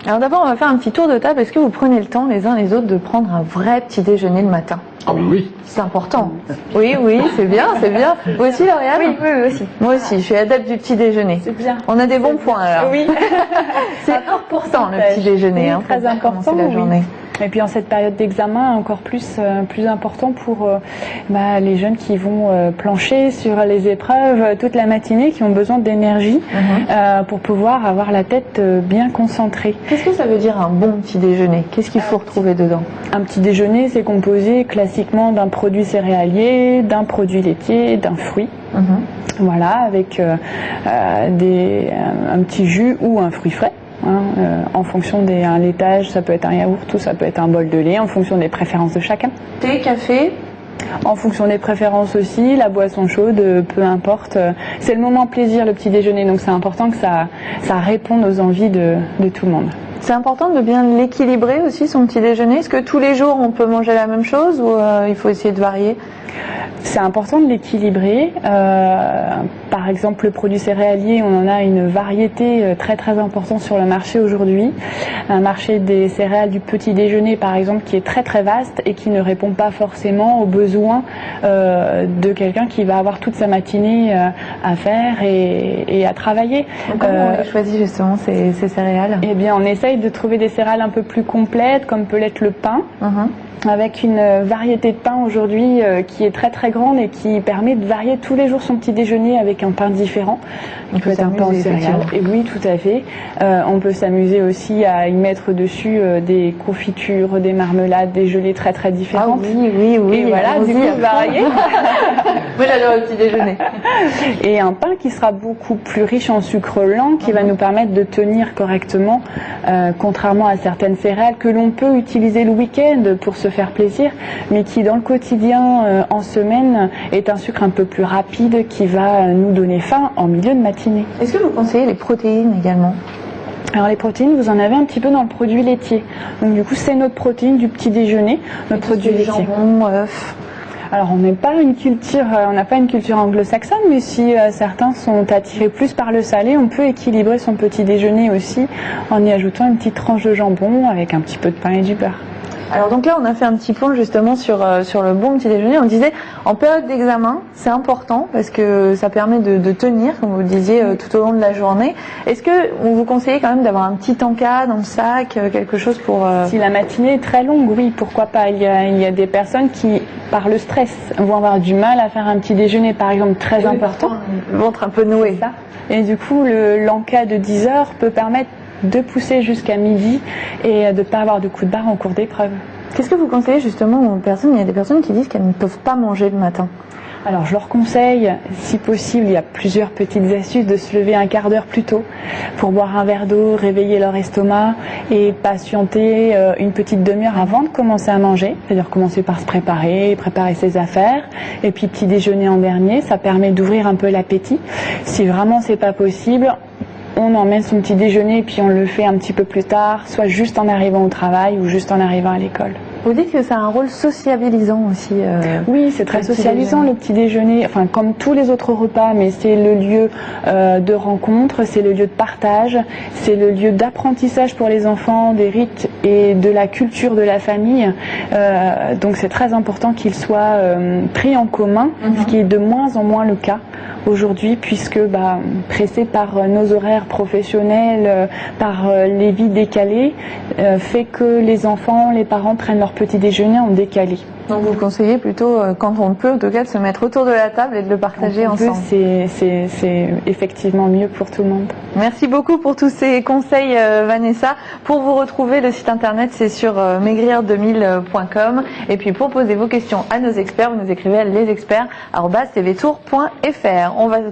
Alors d'abord, on va faire un petit tour de table. Est-ce que vous prenez le temps les uns les autres de prendre un vrai petit déjeuner le matin? Ah oui. C'est important. Oui, c'est bien, c'est bien. Vous aussi, Lauriane? Oui, aussi. Moi aussi, je suis adepte du petit déjeuner. C'est bien. On a des bons points alors. Oui. C'est important le petit déjeuner. Oui, très important. La journée. Et puis en cette période d'examen, encore plus important pour les jeunes qui vont plancher sur les épreuves toute la matinée, qui ont besoin d'énergie pour pouvoir avoir la tête bien concentrée. Qu'est-ce que ça veut dire un bon petit déjeuner? Qu'est-ce qu'il faut retrouver dedans? Un petit déjeuner, c'est composé classiquement d'un produit céréalier, d'un produit laitier, d'un fruit. Voilà, avec un petit jus ou un fruit frais. En fonction un laitage, ça peut être un yaourt ou ça peut être un bol de lait, en fonction des préférences de chacun. Thé, café? En fonction des préférences aussi, la boisson chaude, peu importe. C'est le moment plaisir, le petit déjeuner, donc c'est important que ça réponde aux envies de tout le monde. C'est important de bien l'équilibrer aussi, son petit déjeuner. Est-ce que tous les jours on peut manger la même chose ou il faut essayer de varier? C'est important de l'équilibrer. Par exemple, le produit céréalier, on en a une variété très très importante sur le marché aujourd'hui. Un marché des céréales du petit déjeuner, par exemple, qui est très très vaste et qui ne répond pas forcément aux besoins de quelqu'un qui va avoir toute sa matinée à faire et à travailler. Comment on choisit justement ces céréales? Eh bien, on essaye de trouver des céréales un peu plus complètes, comme peut l'être le pain. Avec une variété de pain aujourd'hui qui est très très grande et qui permet de varier tous les jours son petit déjeuner avec un pain différent. On peut être un pain aux céréales. Et oui, tout à fait. On peut s'amuser aussi à y mettre dessus des confitures, des marmelades, des gelées très très différentes. Ah oui. Et voilà, du coup, varier. Moi j'adore le petit déjeuner. Et un pain qui sera beaucoup plus riche en sucre lent, qui va nous permettre de tenir correctement, contrairement à certaines céréales que l'on peut utiliser le week-end pour se faire plaisir, mais qui dans le quotidien, en semaine, est un sucre un peu plus rapide qui va nous donner faim en milieu de matinée. Est-ce que vous conseillez les protéines également? Alors les protéines, vous en avez un petit peu dans le produit laitier. Donc du coup, c'est notre protéine du petit déjeuner, notre produit laitier. Jambon, œufs. Alors on n'a pas une culture anglo-saxonne, mais si certains sont attirés plus par le salé, on peut équilibrer son petit déjeuner aussi en y ajoutant une petite tranche de jambon avec un petit peu de pain et du beurre. Alors donc là, on a fait un petit point justement sur le bon petit déjeuner. On disait, en période d'examen, c'est important parce que ça permet de tenir, comme vous le disiez, tout au long de la journée. Est-ce que on vous conseille quand même d'avoir un petit encas dans le sac, quelque chose pour... Si la matinée est très longue, oui, pourquoi pas. Il y a des personnes qui, par le stress, vont avoir du mal à faire un petit déjeuner, par exemple, très important. Le ventre un peu noué. Ça. Et du coup, l'encas de 10 heures peut permettre de pousser jusqu'à midi et de ne pas avoir de coup de barre en cours d'épreuve. Qu'est-ce que vous conseillez justement aux personnes? Il y a des personnes qui disent qu'elles ne peuvent pas manger le matin. Alors je leur conseille, si possible, il y a plusieurs petites astuces, de se lever un quart d'heure plus tôt pour boire un verre d'eau, réveiller leur estomac et patienter une petite demi-heure avant de commencer à manger. C'est-à-dire commencer par se préparer ses affaires et puis petit déjeuner en dernier. Ça permet d'ouvrir un peu l'appétit. Si vraiment c'est pas possible, on emmène son petit déjeuner et puis on le fait un petit peu plus tard, soit juste en arrivant au travail ou juste en arrivant à l'école. Vous dites que ça a un rôle sociabilisant aussi. Oui, c'est très socialisant le petit déjeuner, enfin comme tous les autres repas, mais c'est le lieu de rencontre, c'est le lieu de partage, c'est le lieu d'apprentissage pour les enfants, des rites et de la culture de la famille. Donc c'est très important qu'il soit pris en commun, ce qui est de moins en moins le cas aujourd'hui, puisque pressé par nos horaires professionnels, par les vies décalées, fait que les enfants, les parents prennent leur petit déjeuner en décalé. Donc vous conseillez plutôt, quand on peut, en tout cas, de se mettre autour de la table et de le partager ensemble. C'est effectivement mieux pour tout le monde. Merci beaucoup pour tous ces conseils, Vanessa. Pour vous retrouver, le site internet, c'est sur maigrir2000.com. Et puis pour poser vos questions à nos experts, vous nous écrivez à lesexperts@tvtour.fr. On va tout